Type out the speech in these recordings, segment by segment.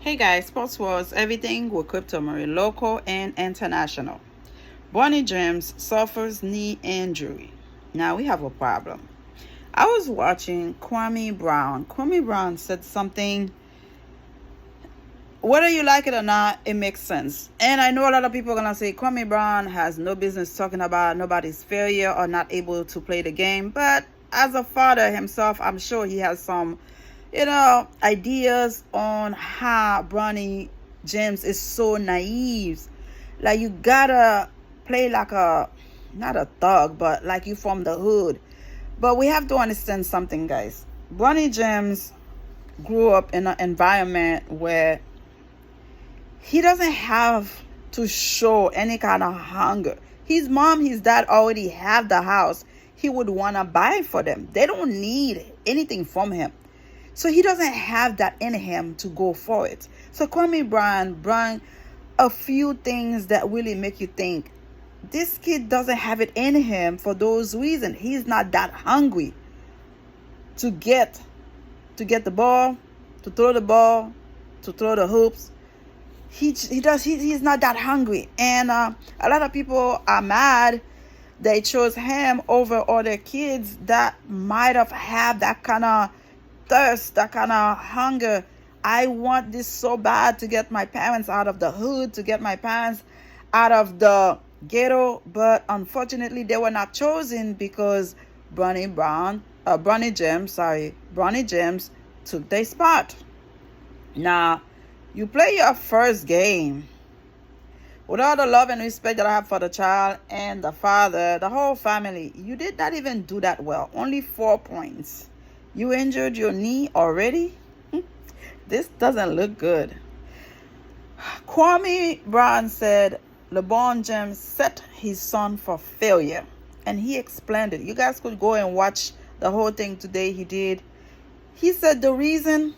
Hey guys, Sports Wars, everything with crypto marine local and international. Bronny James suffers knee injury. Now we have a problem. I was watching Kwame Brown. Kwame Brown said something, whether you like it or not, it makes sense. And I know a lot of people are going to say Kwame Brown has no business talking about nobody's failure or not able to play the game. But as a father himself, I'm sure he has some ideas on how Bronny James is so naive. Like, you gotta play like not a thug, but like you from the hood. But we have to understand something, guys. Bronny James grew up in an environment where he doesn't have to show any kind of hunger. His mom, his dad already have the house. He would want to buy for them. They don't need anything from him. So he doesn't have that in him to go for it. So Kwame Brown brought a few things that really make you think this kid doesn't have it in him for those reasons. He's not that hungry to get the ball, to throw the ball, to throw the hoops. He's not that hungry. And a lot of people are mad they chose him over other kids that might have had that kind of thirst, that kind of hunger. I want this so bad to get my parents out of the hood, to get my parents out of the ghetto, but unfortunately they were not chosen because Bronny James took their spot. Now, you play your first game with all the love and respect that I have for the child and the father, the whole family. You did not even do that well. Only 4 points. You injured your knee already? This doesn't look good. Kwame Brown said LeBron James set his son for failure. And he explained it. You guys could go and watch the whole thing today. He did. He said the reason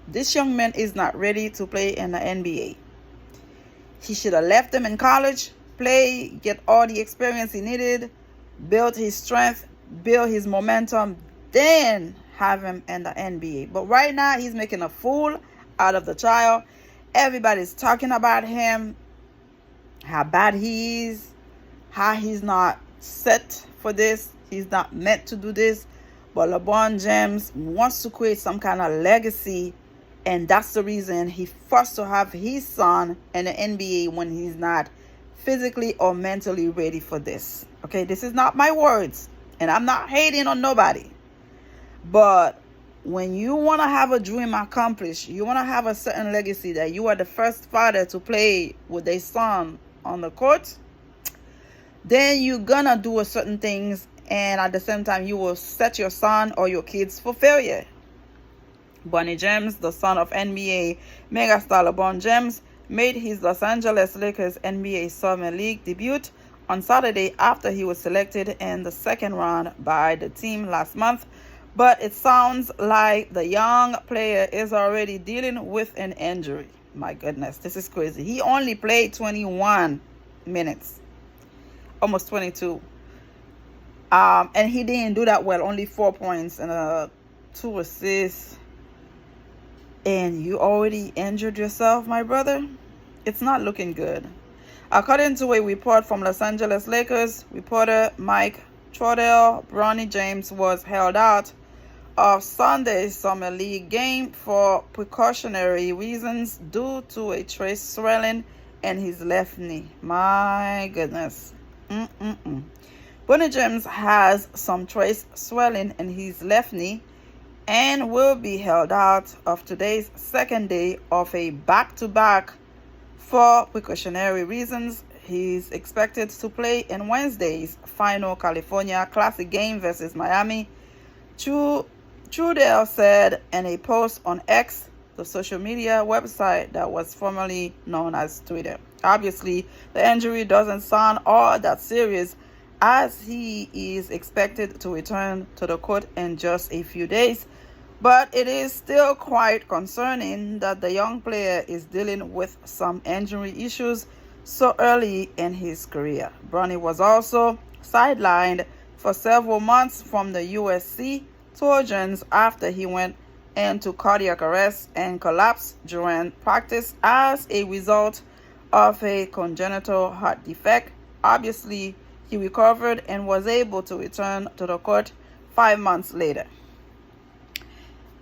this young man is not ready to play in the NBA. He should have left him in college, play, get all the experience he needed, build his strength, build his momentum, then have him in the NBA. But right now, he's making a fool out of the child. Everybody's talking about him, how bad he is, how he's not set for this. He's not meant to do this. But LeBron James wants to create some kind of legacy, and that's the reason he forced to have his son in the NBA when he's not physically or mentally ready for this. Okay, this is not my words, and I'm not hating on nobody. But when you want to have a dream accomplished, you want to have a certain legacy that you are the first father to play with a son on the court, then you're gonna do a certain things, and at the same time you will set your son or your kids for failure. Bronny James, the son of NBA megastar LeBron James, made his Los Angeles Lakers NBA Summer League debut on Saturday after he was selected in the second round by the team last month. But it sounds like the young player is already dealing with an injury. My goodness, this is crazy. He only played 21 minutes, almost 22. And he didn't do that well, only 4 points and 2 assists. And you already injured yourself, my brother? It's not looking good. According to a report from Los Angeles Lakers reporter Mike Trudell, Bronny James was held out of Sunday's Summer League game for precautionary reasons due to a trace swelling in his left knee. My goodness. Bronny James has some trace swelling in his left knee and will be held out of today's second day of a back-to-back for precautionary reasons. He's expected to play in Wednesday's final California Classic game versus Miami. Trudell said in a post on X, the social media website that was formerly known as Twitter. Obviously, the injury doesn't sound all that serious, as he is expected to return to the court in just a few days. But it is still quite concerning that the young player is dealing with some injury issues so early in his career. Bronny was also sidelined for several months from the USC Trojans after he went into cardiac arrest and collapse during practice as a result of a congenital heart defect. Obviously, he recovered and was able to return to the court 5 months later.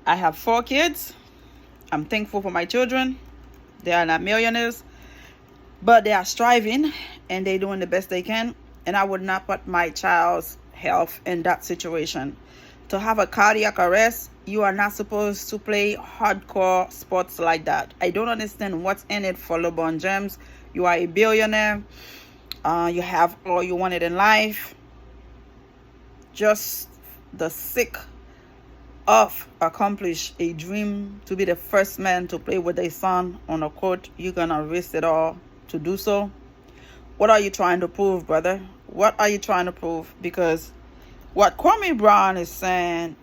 I have 4 kids. I'm thankful for my children. They are not millionaires, but they are striving and they're doing the best they can. And I would not put my child's health in that situation. To have a cardiac arrest, you are not supposed to play hardcore sports like that. I don't understand what's in it for LeBron James. You are a billionaire. You have all you wanted in life. Just the sick of accomplish a dream to be the first man to play with a son on a court. You're gonna risk it all to do so. What are you trying to prove, brother? What are you trying to prove? Because what Kwame Brown is saying,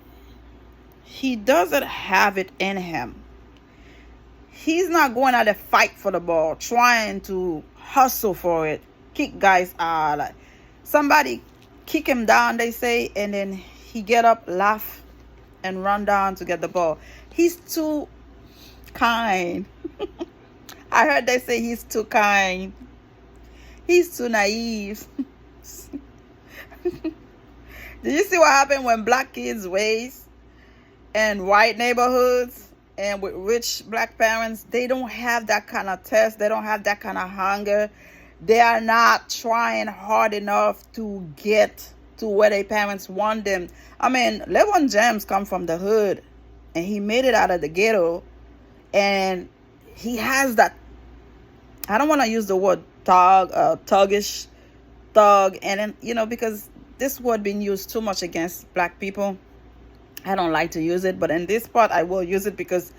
he doesn't have it in him. He's not going out to fight for the ball, trying to hustle for it, kick guys out. Like somebody kick him down, they say, and then he get up, laugh, and run down to get the ball. He's too kind. I heard they say he's too kind. He's too naive. Did you see what happened when black kids raised in white neighborhoods and with rich black parents? They don't have that kind of test. They don't have that kind of hunger. They are not trying hard enough to get to where their parents want them. I mean, LeBron James come from the hood and he made it out of the ghetto, and he has that, I don't want to use the word thuggish, thug, and then, you know, because this word being used too much against black people, I don't like to use it, but in this part I will use it because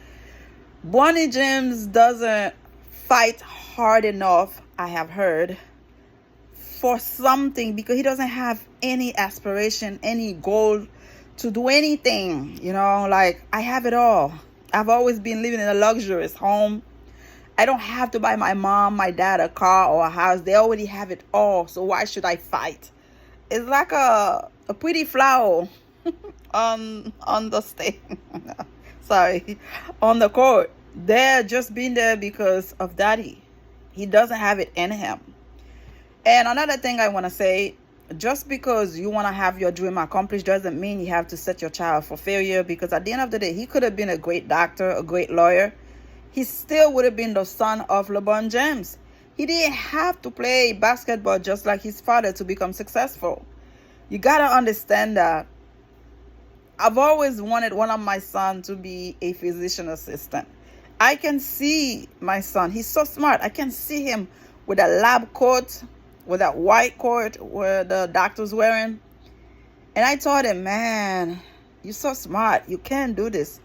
Bronny James doesn't fight hard enough, I have heard, for something, because he doesn't have any aspiration, any goal to do anything. You know, like, I have it all. I've always been living in a luxurious home. I don't have to buy my mom, my dad a car or a house. They already have it all, so why should I fight? It's like a pretty flower on the stage. Sorry, on the court. They're just being there because of daddy. He doesn't have it in him. And another thing I want to say, just because you want to have your dream accomplished doesn't mean you have to set your child for failure, because at the end of the day, he could have been a great doctor, a great lawyer. He still would have been the son of LeBron James. He didn't have to play basketball just like his father to become successful. You got to understand that. I've always wanted one of my sons to be a physician assistant. I can see my son. He's so smart. I can see him with a lab coat, with that white coat where the doctor's wearing. And I told him, man, you're so smart. You can do this.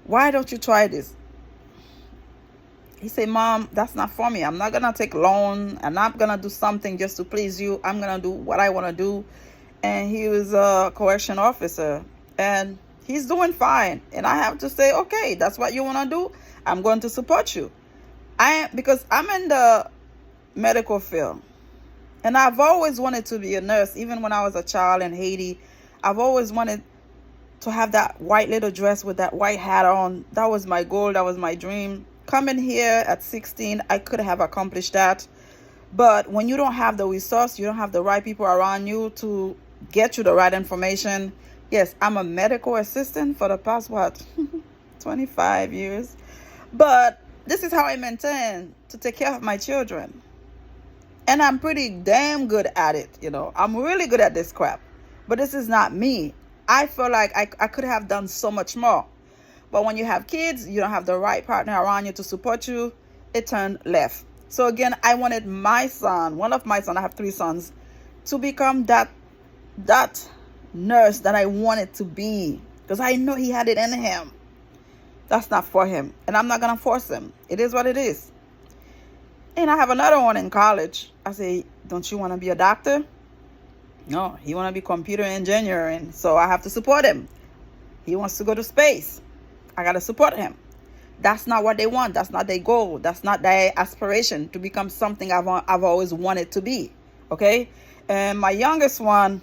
Why don't you try this? He said, Mom, that's not for me. I'm not going to take loan. I'm not going to do something just to please you. I'm going to do what I want to do. And he was a correction officer. And he's doing fine. And I have to say, okay, that's what you want to do. I'm going to support you. Because I'm in the medical field. And I've always wanted to be a nurse. Even when I was a child in Haiti, I've always wanted to have that white little dress with that white hat on. That was my goal. That was my dream. Coming here at 16, I could have accomplished that. But when you don't have the resource, you don't have the right people around you to get you the right information. Yes, I'm a medical assistant for the past, 25 years. But this is how I maintain to take care of my children. And I'm pretty damn good at it, you know. I'm really good at this crap. But this is not me. I feel like I could have done so much more. But when you have kids, you don't have the right partner around you to support you, it turned left. So again, I wanted my son, one of my sons, I have 3 sons, to become that nurse that I wanted to be. Because I know he had it in him. That's not for him. And I'm not going to force him. It is what it is. And I have another one in college. I say, don't you want to be a doctor? No, he want to be computer engineer. And so I have to support him. He wants to go to space. I got to support him. That's not what they want. That's not their goal. That's not their aspiration to become something I've always wanted to be. Okay? And my youngest one,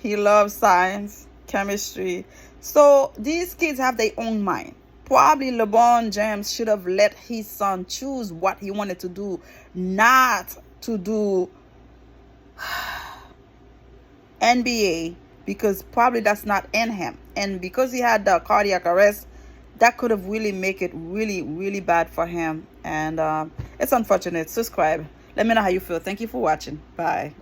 he loves science, chemistry, So these kids have their own mind. Probably LeBron James should have let his son choose what he wanted to do, not to do NBA, because probably that's not in him. And because he had the cardiac arrest, that could have really make it really, really bad for him. And it's unfortunate. Subscribe. Let me know how you feel. Thank you for watching. Bye.